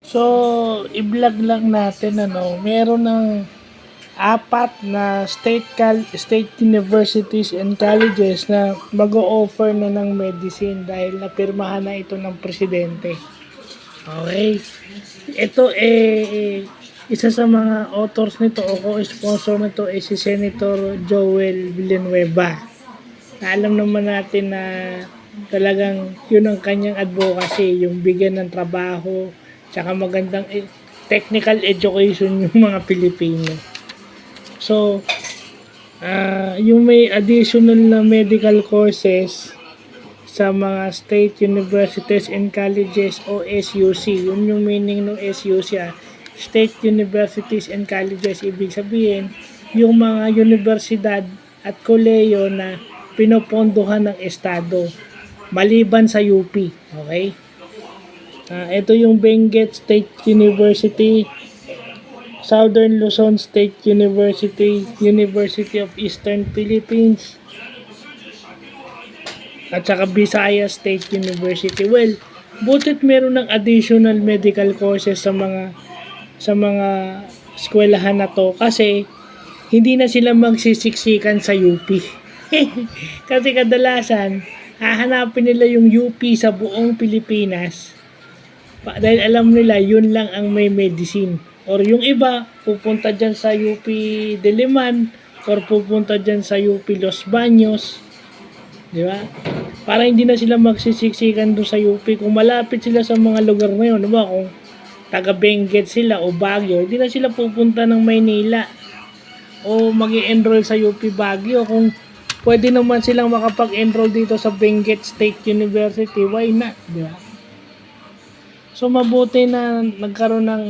So, i-vlog lang natin meron ng apat na state universities and colleges na mag-o-offer na ng medicine dahil napirmahan na ito ng presidente. Okay. Ito isa sa mga authors nito o co-sponsor nito si Senator Joel Villanueva. Alam naman natin na talagang yun ang kanyang advocacy, yung bigyan ng trabaho, tsaka magandang technical education yung mga Pilipino. So, yung may additional na medical courses sa mga state universities and colleges o SUC. Yun yung meaning ng SUC. State universities and colleges, ibig sabihin, yung mga universidad at koleyo na pinopondohan ng estado maliban sa UP. Okay? Ito yung Benguet State University, Southern Luzon State University, University of Eastern Philippines, at saka Visayas State University. Well, butit meron ng additional medical courses sa mga eskwelahan na to kasi hindi na sila magsisiksikan sa UP. Kasi kadalasan, hahanapin nila yung UP sa buong Pilipinas dahil alam nila yun lang ang may medicine. Or yung iba, pupunta dyan sa UP Diliman or pupunta dyan sa UP Los Baños. Di ba? Para hindi na sila magsisiksikan doon sa UP. Kung malapit sila sa mga lugar na yun, di ba? Kung taga Benguet sila o Baguio, hindi na sila pupunta ng Maynila o mag-i-enroll sa UP Baguio. Kung pwede naman silang makapag-enroll dito sa Benguet State University, why not? Di ba? So mabuti na nagkaroon ng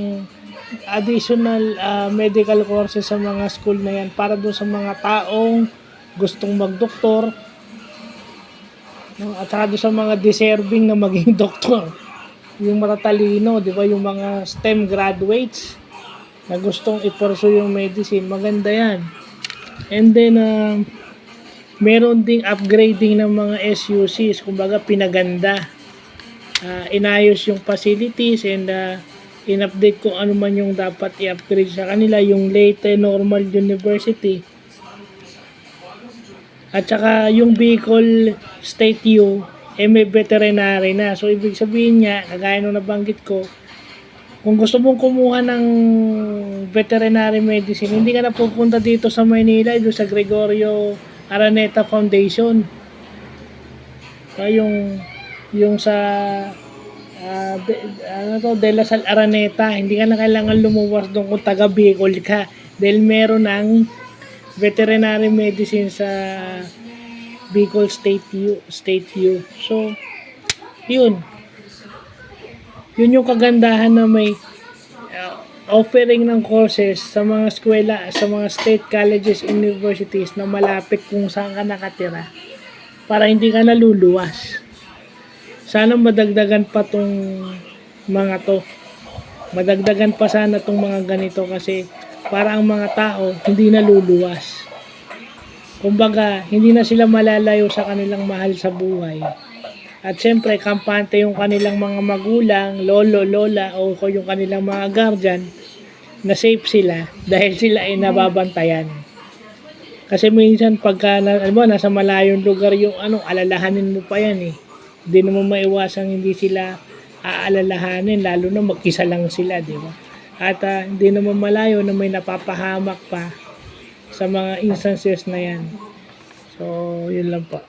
additional medical courses sa mga school na yan para doon sa mga taong gustong magdoktor, no? At saka doon sa mga deserving na maging doktor, yung matatalino, di ba, yung mga STEM graduates na gustong i-pursue yung medicine, maganda yan. And then meron ding upgrading ng mga SUCs, kumbaga pinaganda, inayos yung facilities and in-update kung ano man yung dapat i-upgrade sa kanila, yung Leyte Normal University at saka yung Bicol State U may veterinary na. So ibig sabihin niya, kagaya nung nabanggit ko, kung gusto mong kumuha ng veterinary medicine, hindi ka na pupunta dito sa Maynila, doon sa Gregorio Araneta Foundation. Yung sa De La Salle Araneta, hindi ka na kailangan lumuwas doon kung taga Bicol ka dahil meron ng veterinary medicine sa Bicol State U. So yun yung kagandahan na may offering ng courses sa mga eskwela, sa mga state colleges, universities na malapit kung saan ka nakatira para hindi ka naluluwas. Sana madagdagan pa tong mga to. Madagdagan pa sana tong mga ganito kasi para ang mga tao hindi naluluwas. Kumbaga, hindi na sila malalayo sa kanilang mahal sa buhay. At syempre, kampante yung kanilang mga magulang, lolo, lola, o yung kanilang mga guardian na safe sila dahil sila ay nababantayan. Kasi minsan pagka nasa malayong lugar yung alalahanin mo pa yan eh. Hindi naman maiwasang hindi sila aalalahanin, lalo na mag-isa lang sila, di ba? At hindi naman malayo na may napapahamak pa sa mga instances na yan. So, yun lang po.